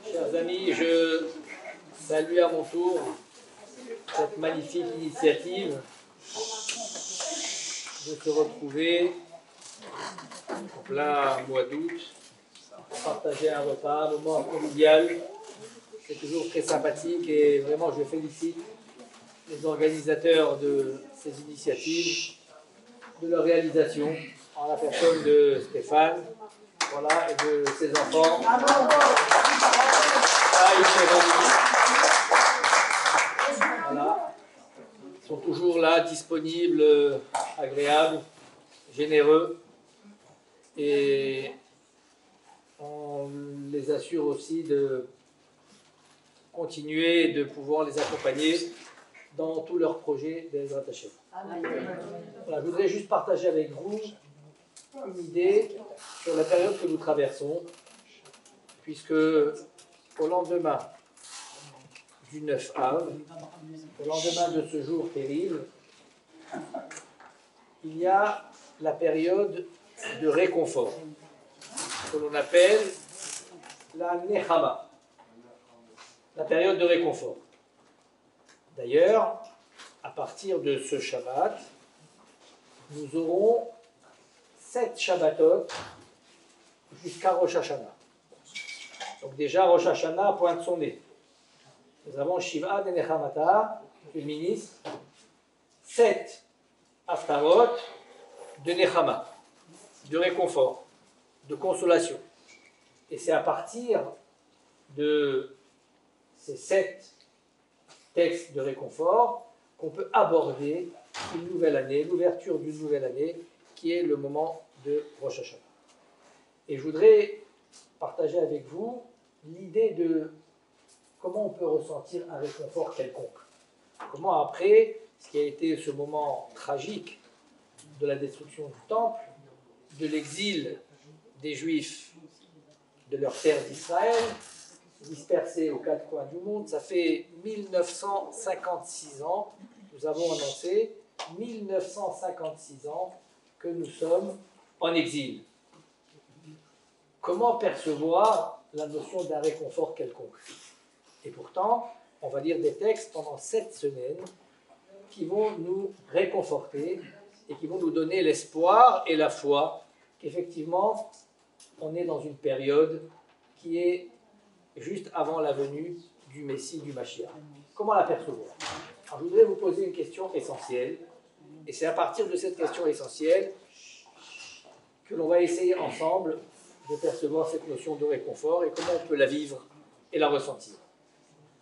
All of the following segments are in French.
Chers amis, je salue à mon tour cette magnifique initiative de se retrouver en plein mois d'août, partager un repas, un moment convivial. C'est toujours très sympathique et vraiment je félicite les organisateurs de ces initiatives, de leur réalisation, en la personne de Stéphane, voilà, et de ses enfants. Voilà. Ils sont toujours là, disponibles, agréables, généreux, et on les assure aussi de continuer de pouvoir les accompagner dans tous leurs projets d'Ezrat Hashem. Voilà, je voudrais juste partager avec vous une idée sur la période que nous traversons, puisque au lendemain du 9 Av, au lendemain de ce jour terrible, il y a la période de réconfort, que l'on appelle la Nechama, la période de réconfort. D'ailleurs, à partir de ce Shabbat, nous aurons 7 Shabbatot jusqu'à Rosh Hashanah. Donc déjà, Rosh Hashanah pointe son nez. Nous avons Shiva de Nechamata, le ministre, 7 Haftarot de Nechama, de réconfort, de consolation. Et c'est à partir de ces 7 textes de réconfort qu'on peut aborder une nouvelle année, l'ouverture d'une nouvelle année, qui est le moment de Rosh Hashanah. Et je voudrais partager avec vous l'idée de comment on peut ressentir un réconfort quelconque. Comment après, ce qui a été ce moment tragique de la destruction du temple, de l'exil des Juifs de leur terre d'Israël, dispersés aux 4 coins du monde, ça fait 1956 ans, nous avons annoncé 1956 ans que nous sommes en exil. Comment percevoir la notion d'un réconfort quelconque? Et pourtant, on va lire des textes pendant 7 semaines qui vont nous réconforter et qui vont nous donner l'espoir et la foi qu'effectivement, on est dans une période qui est juste avant la venue du Messie, du Mashiach. Comment la percevoir? Alors, je voudrais vous poser une question essentielle, et c'est à partir de cette question essentielle que l'on va essayer ensemble de percevoir cette notion de réconfort et comment on peut la vivre et la ressentir.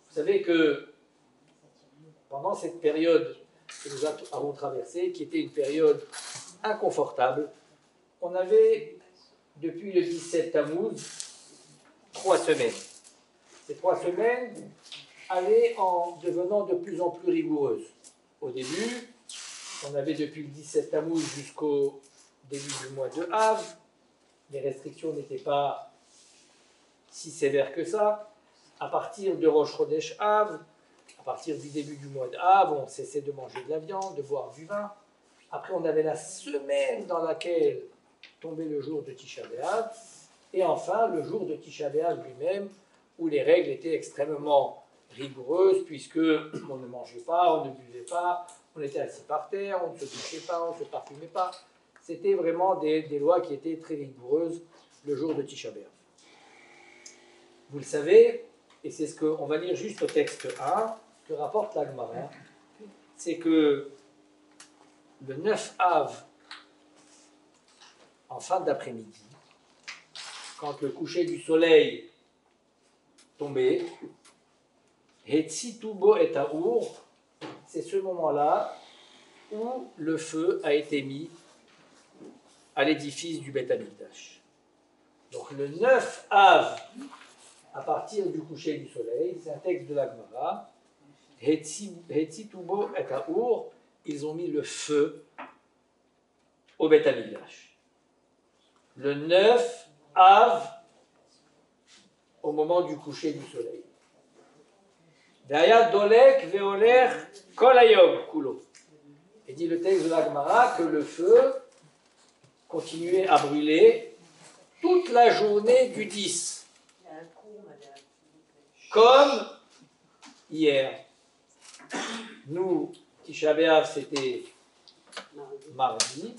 Vous savez que pendant cette période que nous avons traversée, qui était une période inconfortable, on avait, depuis le 17 Tammuz, 3 semaines. Ces 3 semaines allaient en devenant de plus en plus rigoureuses. Au début, on avait depuis le 17 Tammuz jusqu'au début du mois de Av. Les restrictions n'étaient pas si sévères que ça. À partir de Rosh Chodesh Av, à partir du début du mois d'Av, on cessait de manger de la viande, de boire du vin. Après, on avait la semaine dans laquelle tombait le jour de Tisha B'Av. Et enfin, le jour de Tisha B'Av lui-même, où les règles étaient extrêmement rigoureuses, puisque on ne mangeait pas, on ne buvait pas, on était assis par terre, on ne se touchait pas, on ne se parfumait pas. C'était vraiment des lois qui étaient très rigoureuses le jour de Tisha B'Av. Vous le savez, et c'est ce qu'on va lire juste au texte 1, que rapporte la Gemara, c'est que le 9 Av, en fin d'après-midi, quand le coucher du soleil tombait, Hetzitubo et Taour, c'est ce moment-là où le feu a été mis à l'édifice du Beth Amikdash. Donc le 9 Av, à partir du coucher du soleil, c'est un texte de la Gemara, Hetzitubo et Taour, ils ont mis le feu au Beth Amikdash. Le 9 Av, au moment du coucher du soleil. Derrière Dolek veoler kol hayom kulo. Et dit le texte de la Gemara que le feu continuait à brûler toute la journée du 10. comme hier. Nous, Tisha B'Av, c'était mardi.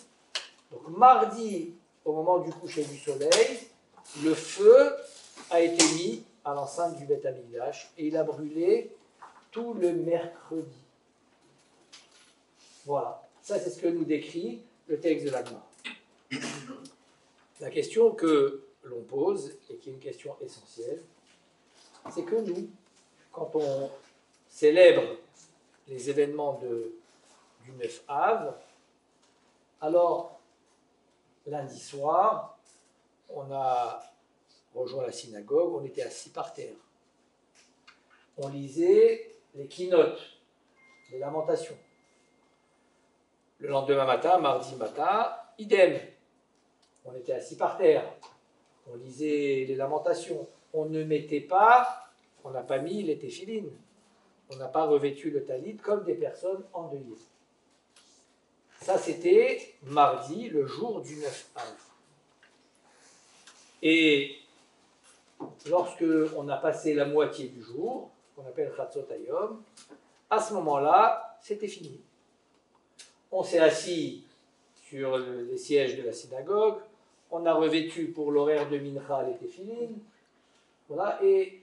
Donc mardi, au moment du coucher du soleil, le feu a été mis à l'enceinte du Beth Amikdash et il a brûlé tout le mercredi. Voilà, ça c'est ce que nous décrit le texte de l'Agma. La question que l'on pose, et qui est une question essentielle, c'est que nous, quand on célèbre les événements du 9 Av, alors lundi soir, on a rejoint la synagogue, on était assis par terre. On lisait les keynotes, les lamentations. Le lendemain matin, mardi matin, idem. On était assis par terre. On lisait les lamentations. On ne mettait pas, on n'a pas mis les téphilines. On n'a pas revêtu le talit comme des personnes endeuillées. Ça, c'était mardi, le jour du 9 Av. Et lorsque on a passé la moitié du jour, qu'on appelle Chatzot Hayom, à ce moment-là, c'était fini. On s'est assis sur les sièges de la synagogue, on a revêtu pour l'horaire de Mincha les téphilines, voilà, et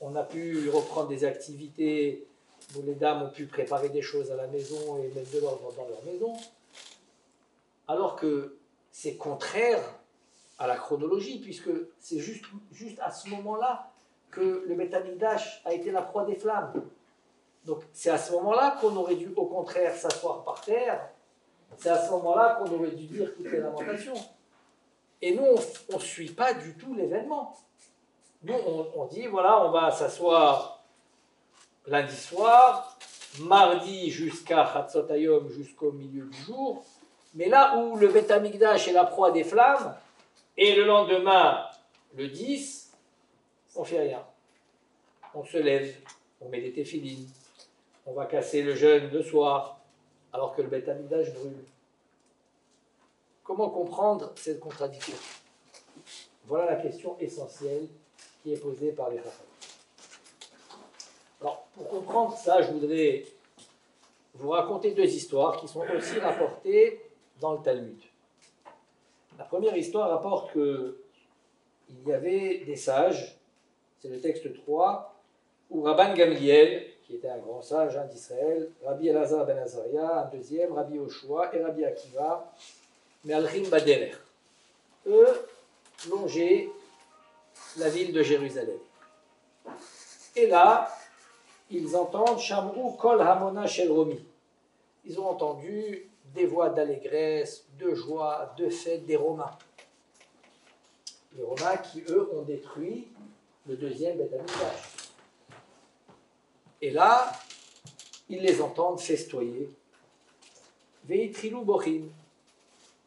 on a pu reprendre des activités où les dames ont pu préparer des choses à la maison et mettre de l'ordre dans leur maison, alors que c'est contraire à la chronologie, puisque c'est juste à ce moment-là que le Beth Amikdash a été la proie des flammes. Donc c'est à ce moment-là qu'on aurait dû au contraire s'asseoir par terre, c'est à ce moment-là qu'on aurait dû dire toutes les lamentations. Et nous, on ne suit pas du tout l'événement. Nous, on dit, voilà, on va s'asseoir lundi soir, mardi jusqu'à Chatzot Hayom, jusqu'au milieu du jour, mais là où le Beth Amikdash est la proie des flammes, et le lendemain, le 10, on ne fait rien. On se lève, on met des téphilines, on va casser le jeûne le soir, alors que le Beth Amikdash brûle. Comment comprendre cette contradiction? Voilà la question essentielle qui est posée par les Chachamim. Alors, pour comprendre ça, je voudrais vous raconter deux histoires qui sont aussi rapportées dans le Talmud. La première histoire rapporte qu'il y avait des sages, c'est le texte 3, où Rabban Gamliel, qui était un grand sage d'Israël, Rabbi Elazar ben Azaria, un deuxième, Rabbi Yoshua et Rabbi Akiva, Me'alchim Baderech. Eux longeaient la ville de Jérusalem. Et là, ils entendent Shamru Kol Hamona Shel Romi. Ils ont entendu des voix d'allégresse, de joie, de fête des Romains. Les Romains qui, eux, ont détruit le deuxième Beth Amikdash. Et là, ils les entendent festoyer. Veitrilou Bochim.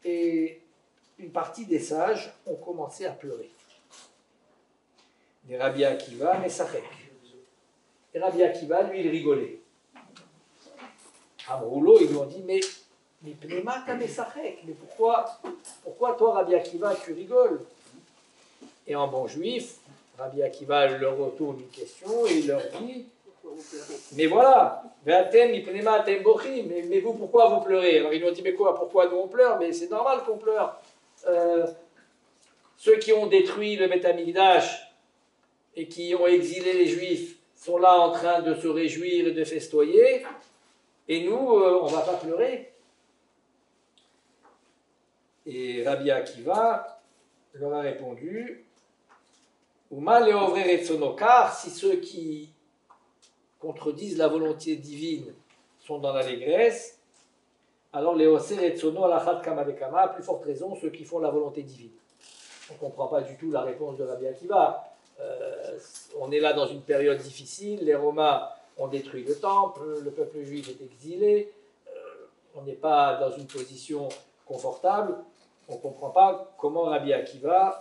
Et une partie des sages ont commencé à pleurer. Et Rabbi Akiva, Mesachek. Et Rabbi Akiva, lui, il rigolait. Amroulo, ils lui ont dit, mais Pnema ta Mesachek, mais pourquoi toi, Rabbi Akiva, tu rigoles? Et en bon juif, Rabbi Akiva leur retourne une question et il leur dit, mais voilà, mais vous, pourquoi vous pleurez? Alors ils lui ont dit, mais quoi, pourquoi nous on pleure? Mais c'est normal qu'on pleure. Ceux qui ont détruit le Beth Amikdash et qui ont exilé les Juifs sont là en train de se réjouir et de festoyer, et nous, on ne va pas pleurer. Et Rabbi Akiva leur a répondu, car si ceux qui contredisent la volonté divine sont dans l'allégresse, alors les Oser et Tsono alachat kama bekama, à plus forte raison ceux qui font la volonté divine. On ne comprend pas du tout la réponse de Rabbi Akiva. On est là dans une période difficile, les Romains ont détruit le temple, le peuple juif est exilé, on n'est pas dans une position confortable, on ne comprend pas comment Rabbi Akiva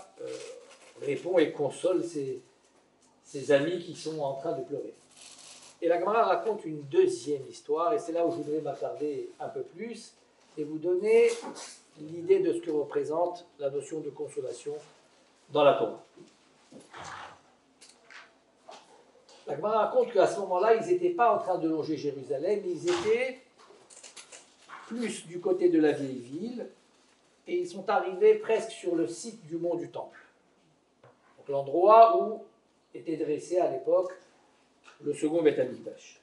répond et console ses amis qui sont en train de pleurer. Et la Gemara raconte une deuxième histoire, et c'est là où je voudrais m'attarder un peu plus, et vous donner l'idée de ce que représente la notion de consolation dans la Torah. La Gemara raconte qu'à ce moment-là, ils n'étaient pas en train de longer Jérusalem, mais ils étaient plus du côté de la vieille ville, et ils sont arrivés presque sur le site du mont du Temple. Donc l'endroit où était dressé à l'époque le second Beth Amikdash.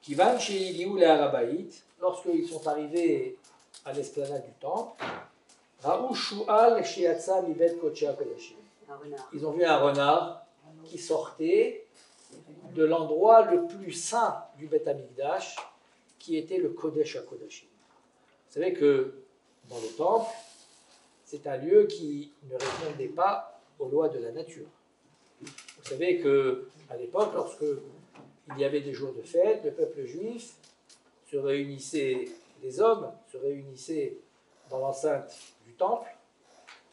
Kivan she'iliu le'Harabayit, lorsqu'ils sont arrivés à l'esplanade du temple, Ra'u shu'al she'yatsa mibet kodesh hakodashim. Ils ont vu un renard qui sortait de l'endroit le plus saint du Beth Amikdash, qui était le Kodesh HaKodashim. Vous savez que dans le temple, c'est un lieu qui ne répondait pas aux lois de la nature. Vous savez qu'à l'époque, lorsque il y avait des jours de fête, le peuple juif se réunissait, les hommes se réunissaient dans l'enceinte du temple,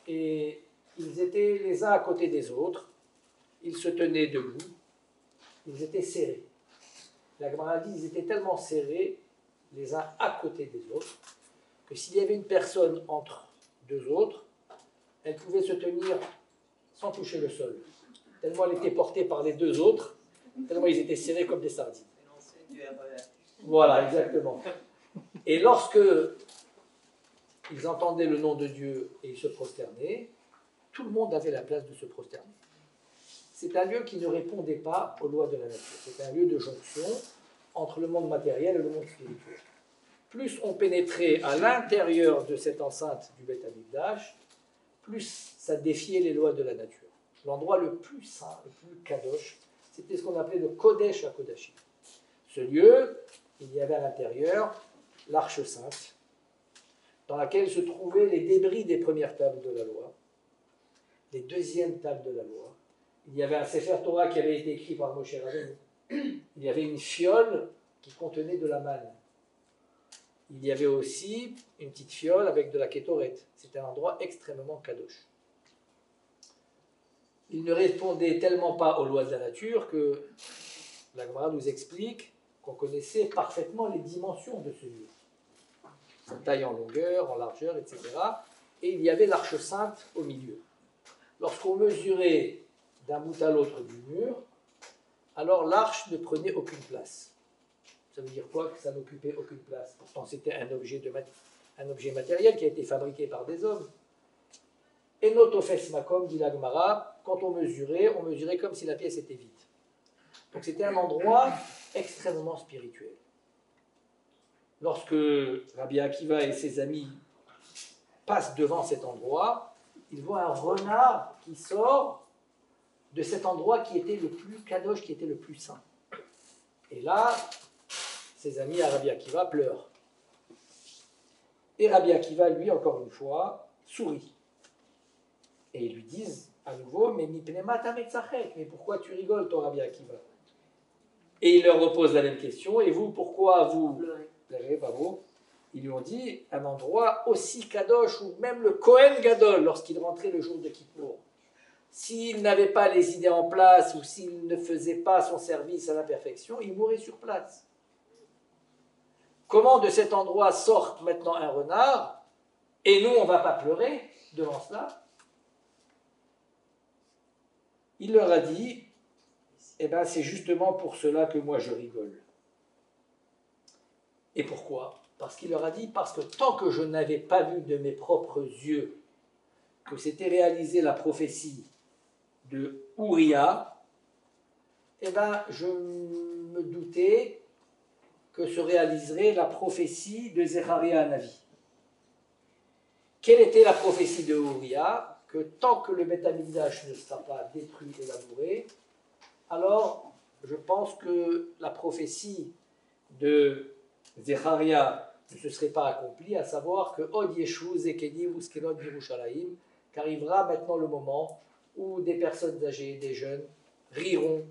et ils étaient les uns à côté des autres, ils se tenaient debout, ils étaient serrés. La Gemara dit qu'ils étaient tellement serrés, les uns à côté des autres, que s'il y avait une personne entre deux autres, elle pouvait se tenir sans toucher le sol, tellement elle était portée par les deux autres, tellement ils étaient serrés comme des sardines. Voilà, exactement. Et lorsque ils entendaient le nom de Dieu et ils se prosternaient, tout le monde avait la place de se prosterner. C'est un lieu qui ne répondait pas aux lois de la nature. C'est un lieu de jonction entre le monde matériel et le monde spirituel. Plus on pénétrait à l'intérieur de cette enceinte du Beth Amikdash, plus ça défiait les lois de la nature. L'endroit le plus saint, le plus kadosh, c'était ce qu'on appelait le Kodesh HaKodashim. Ce lieu, il y avait à l'intérieur l'Arche Sainte, dans laquelle se trouvaient les débris des premières tables de la loi, les deuxièmes tables de la loi. Il y avait un Sefer Torah qui avait été écrit par Moshe Rabbeinu. Il y avait une fiole qui contenait de la manne. Il y avait aussi une petite fiole avec de la kétoret. C'était un endroit extrêmement kadosh. Il ne répondait tellement pas aux lois de la nature que la Gemara nous explique qu'on connaissait parfaitement les dimensions de ce lieu. Sa taille en longueur, en largeur, etc. Et il y avait l'Arche Sainte au milieu. Lorsqu'on mesurait d'un bout à l'autre du mur, alors l'arche ne prenait aucune place. Ça veut dire quoi que ça n'occupait aucune place? Pourtant c'était un objet matériel qui a été fabriqué par des hommes. Et notofes makom, dit la Gemara, quand on mesurait comme si la pièce était vide. Donc c'était un endroit extrêmement spirituel. Lorsque Rabbi Akiva et ses amis passent devant cet endroit, ils voient un renard qui sort de cet endroit qui était le plus kadosh, qui était le plus saint. Et là, ses amis à Rabbi Akiva pleurent. Et Rabbi Akiva, lui, encore une fois, sourit. Et ils lui disent à nouveau, mais pourquoi tu rigoles, toi, Rabbi Akiva? Et il leur repose la même question, et vous, pourquoi vous pleurez, bravo? Ils lui ont dit, un endroit aussi kadosh, où même le Kohen Gadol, lorsqu'il rentrait le jour de Kippour, s'il n'avait pas les idées en place, ou s'il ne faisait pas son service à la perfection, il mourait sur place. Comment de cet endroit sort maintenant un renard, et nous, on ne va pas pleurer devant cela? Il leur a dit, eh bien, c'est justement pour cela que moi je rigole. Et pourquoi? Parce qu'il leur a dit, parce que tant que je n'avais pas vu de mes propres yeux que s'était réalisée la prophétie de Ouria, eh bien, je me doutais que se réaliserait la prophétie de Zecharia Hanavi. Quelle était la prophétie de Ouria? Que tant que le Beth Amikdash ne sera pas détruit et labouré, alors je pense que la prophétie de Zecharia ne se serait pas accomplie, à savoir que Od Yeshu Zekeni Uskelot Yerushalayim, qu'arrivera maintenant le moment où des personnes âgées, des jeunes, riront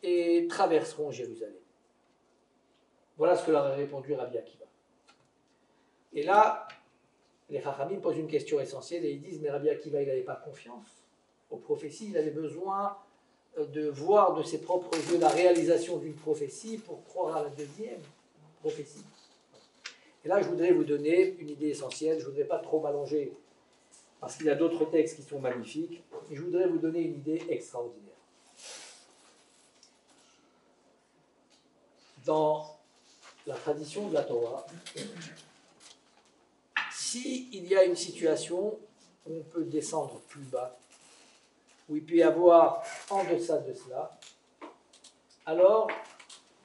et traverseront Jérusalem. Voilà ce que leur a répondu Rabbi Akiva. Et là, les Chachamim posent une question essentielle et ils disent, mais Rabbi Akiva, il n'avait pas confiance aux prophéties, il avait besoin de voir de ses propres yeux la réalisation d'une prophétie pour croire à la deuxième prophétie. Et là, je voudrais vous donner une idée essentielle, je ne voudrais pas trop m'allonger, parce qu'il y a d'autres textes qui sont magnifiques, mais je voudrais vous donner une idée extraordinaire. dans la tradition de la Torah, s'il y a une situation où on peut descendre plus bas, où il peut y avoir en deçà de cela, alors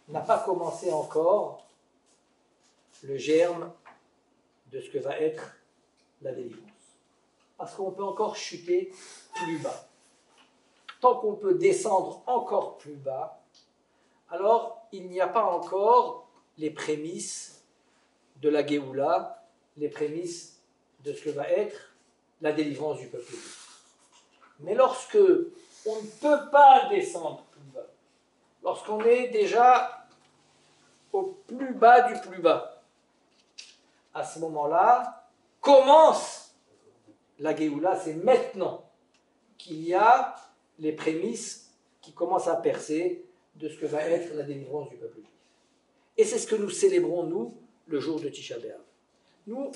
n'a pas commencé encore le germe de ce que va être la délivrance. Parce qu'on peut encore chuter plus bas. Tant qu'on peut descendre encore plus bas, alors il n'y a pas encore les prémices de la Géoula, les prémices de ce que va être la délivrance du peuple juif. Mais lorsque on ne peut pas descendre plus bas, lorsqu'on est déjà au plus bas du plus bas, à ce moment-là, commence la Géoula, c'est maintenant qu'il y a les prémices qui commencent à percer de ce que va être la délivrance du peuple juif. Et c'est ce que nous célébrons, nous, le jour de Tisha B'Av. Nous,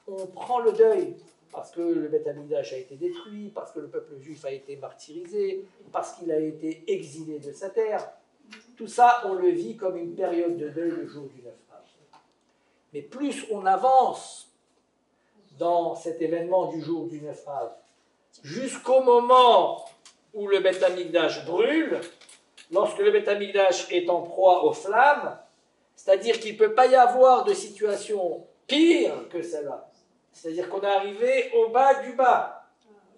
on prend le deuil parce que le Beth Amikdash a été détruit, parce que le peuple juif a été martyrisé, parce qu'il a été exilé de sa terre. Tout ça, on le vit comme une période de deuil le jour du 9 Av. Mais plus on avance dans cet événement du jour du 9 Av, jusqu'au moment où le Beth Amikdash brûle, lorsque le Beth Amikdash est en proie aux flammes, c'est-à-dire qu'il ne peut pas y avoir de situation pire que celle-là. C'est-à-dire qu'on est arrivé au bas du bas.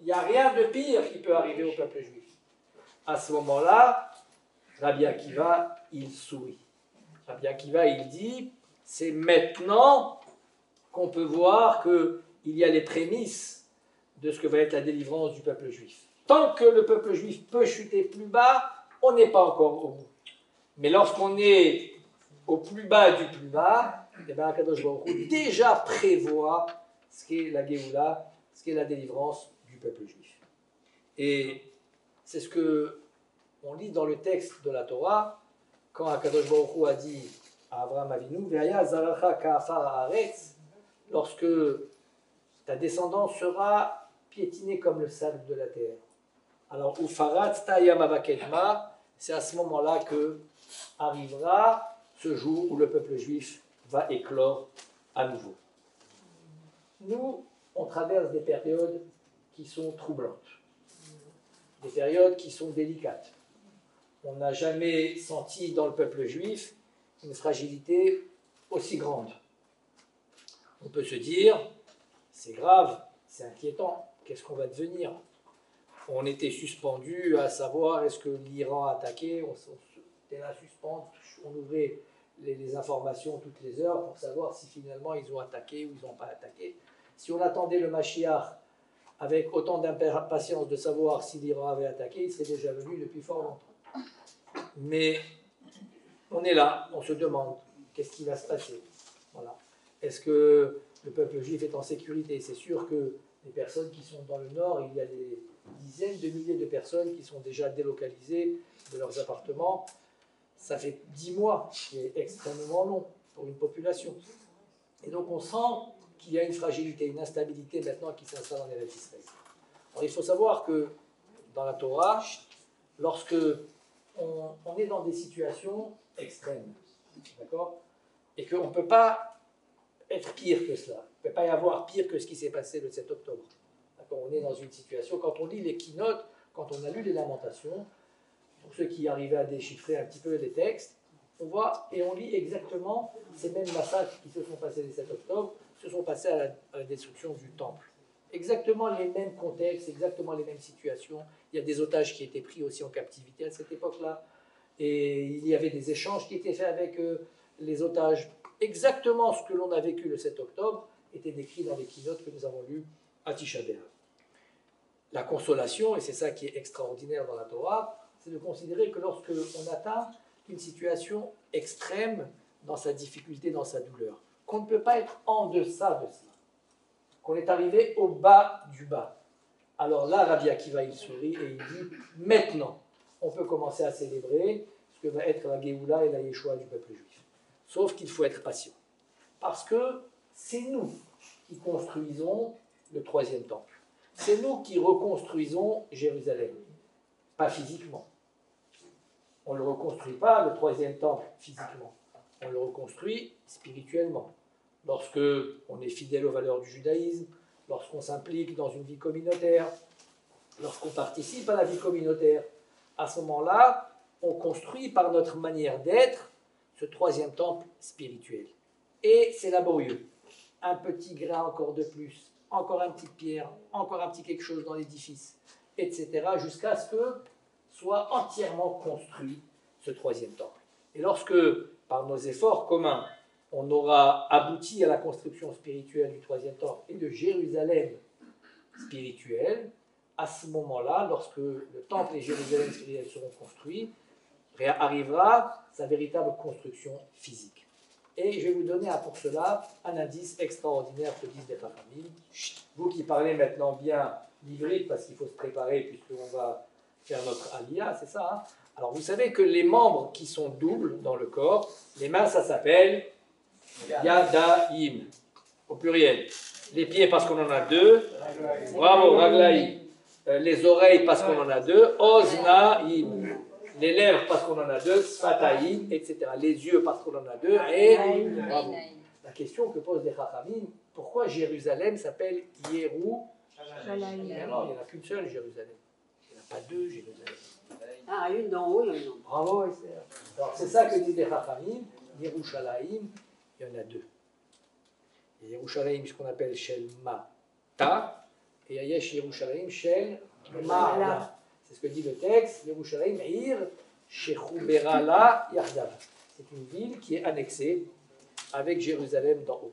Il n'y a rien de pire qui peut arriver au peuple juif. À ce moment-là, Rabbi Akiva, il sourit. Rabbi Akiva, il dit, c'est maintenant qu'on peut voir qu'il y a les prémices de ce que va être la délivrance du peuple juif. Tant que le peuple juif peut chuter plus bas, on n'est pas encore au bout. Mais lorsqu'on est au plus bas du plus bas, eh bien, Akadosh Baruch Hu déjà prévoit ce qu'est la Géoula, ce qu'est la délivrance du peuple juif. Et c'est ce que on lit dans le texte de la Torah, quand Akadosh Baruch Hu a dit à Abraham Avinu, Ve'aya zaracha ka'afar haaretz, lorsque ta descendance sera piétinée comme le sable de la terre. Alors, Ufarat Tayam Avakedma, c'est à ce moment-là que arrivera ce jour où le peuple juif va éclore à nouveau. Nous, on traverse des périodes qui sont troublantes, des périodes qui sont délicates. On n'a jamais senti dans le peuple juif une fragilité aussi grande. On peut se dire, c'est grave, c'est inquiétant, qu'est-ce qu'on va devenir ? On était suspendu à savoir est-ce que l'Iran attaquait, on était là suspendu, on ouvrait les informations toutes les heures pour savoir si finalement ils ont attaqué ou ils n'ont pas attaqué. Si on attendait le Mashiach avec autant d'impatience de savoir si l'Iran avait attaqué, il serait déjà venu depuis fort longtemps. Mais on est là, on se demande qu'est-ce qui va se passer. Voilà. Est-ce que le peuple juif est en sécurité ? C'est sûr que les personnes qui sont dans le nord, il y a des dizaines de milliers de personnes qui sont déjà délocalisées de leurs appartements. Ça fait 10 mois, qui est extrêmement long pour une population. Et donc on sent qu'il y a une fragilité, une instabilité maintenant qui s'installe en Eretz Israël. Alors il faut savoir que dans la Torah, lorsque on est dans des situations extrêmes, d'accord, et qu'on ne peut pas être pire que cela, il ne peut pas y avoir pire que ce qui s'est passé le 7 octobre. D'accord, on est dans une situation, quand on lit les keynotes, quand on a lu les lamentations, pour ceux qui arrivaient à déchiffrer un petit peu les textes, on voit et on lit exactement ces mêmes massacres qui se sont passés le 7 octobre, se sont passés à la destruction du temple. Exactement les mêmes contextes, exactement les mêmes situations. Il y a des otages qui étaient pris aussi en captivité à cette époque-là. Et il y avait des échanges qui étaient faits avec les otages. Exactement ce que l'on a vécu le 7 octobre était décrit dans les keynotes que nous avons lus à Tisha B'Av. La consolation, et c'est ça qui est extraordinaire dans la Torah, c'est de considérer que lorsque on atteint une situation extrême dans sa difficulté, dans sa douleur, qu'on ne peut pas être en deçà de cela, qu'on est arrivé au bas du bas. Alors là, Rabbi Akiva, il sourit et il dit, maintenant, on peut commencer à célébrer ce que va être la Géoula et la Yeshua du peuple juif. Sauf qu'il faut être patient. Parce que c'est nous qui construisons le troisième temple. C'est nous qui reconstruisons Jérusalem. Pas physiquement. on ne le reconstruit pas, le troisième temple, physiquement. On le reconstruit spirituellement. Lorsque on est fidèle aux valeurs du judaïsme, lorsqu'on s'implique dans une vie communautaire, lorsqu'on participe à la vie communautaire, à ce moment-là, on construit par notre manière d'être ce troisième temple spirituel. Et c'est laborieux. Un petit grain encore de plus, encore une petite pierre, encore un petit quelque chose dans l'édifice, etc., jusqu'à ce que soit entièrement construit ce troisième temple. Et lorsque, par nos efforts communs, on aura abouti à la construction spirituelle du troisième temple et de Jérusalem spirituelle, à ce moment-là, lorsque le temple et Jérusalem spirituelle seront construits, arrivera sa véritable construction physique. Et je vais vous donner pour cela un indice extraordinaire que disent les Chachamim. Vous qui parlez maintenant bien l'ivrique, parce qu'il faut se préparer puisqu'on va faire notre aliyah, c'est ça, hein? Alors vous savez que les membres qui sont doubles dans le corps, les mains ça s'appelle Yadaim, au pluriel. Les pieds parce qu'on en a deux, bravo, Raglaïm. Les oreilles parce qu'on en a deux, Oznaim. Les lèvres parce qu'on en a deux, Sfataïm, etc. Les yeux parce qu'on en a deux, et bravo. La question que posent les Chachamim, pourquoi Jérusalem s'appelle Yerushalayim? Non, il n'y en a qu'une seule Jérusalem. Il n'y en a pas deux Jérusalem. Ah, une d'en haut, il y en a une. Bravo, Esther. Alors c'est ça que disent les Chachamim, Yerushalayim, il y en a deux. Il y a Yerushalayim, ce qu'on appelle Shel Mata, et il y a Yesh Yerushalayim Shel Ma'ala. C'est ce que dit le texte, Yerushalayim Ir Shechuberala Yardav. C'est une ville qui est annexée avec Jérusalem d'en haut.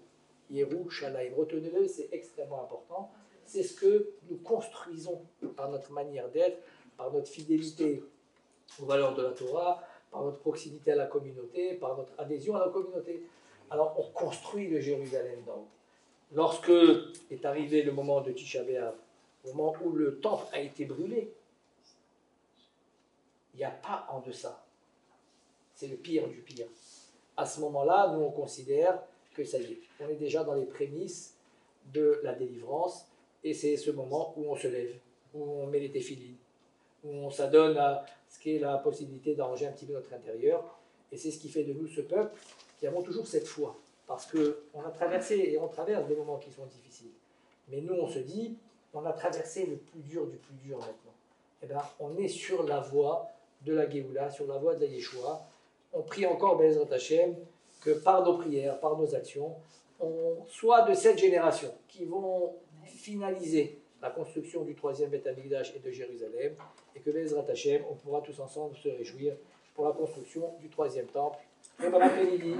Yerushalayim, retenez-le, c'est extrêmement important. C'est ce que nous construisons par notre manière d'être, par notre fidélité aux valeurs de la Torah, par notre proximité à la communauté, par notre adhésion à la communauté. Alors on construit le Jérusalem d'en haut. Lorsque est arrivé le moment de Tisha B'Av, au moment où le temple a été brûlé, il n'y a pas en deçà. C'est le pire du pire. À ce moment-là, nous on considère que ça y est, on est déjà dans les prémices de la délivrance, et c'est ce moment où on se lève, où on met les téphilines, où on s'adonne à ce qui est la possibilité d'arranger un petit peu notre intérieur, et c'est ce qui fait de nous ce peuple qui avons toujours cette foi, parce qu'on a traversé et on traverse des moments qui sont difficiles. Mais nous on se dit, on a traversé le plus dur du plus dur maintenant. Eh bien, on est sur la voie de la Géoula, sur la voie de la Yeshua. On prie encore, Bezrat Hashem, que par nos prières, par nos actions, on soit de cette génération qui vont finaliser la construction du troisième Beth Amikdash et de Jérusalem, et que Bezrat Hashem, on pourra tous ensemble se réjouir pour la construction du troisième temple. Et bon après-midi.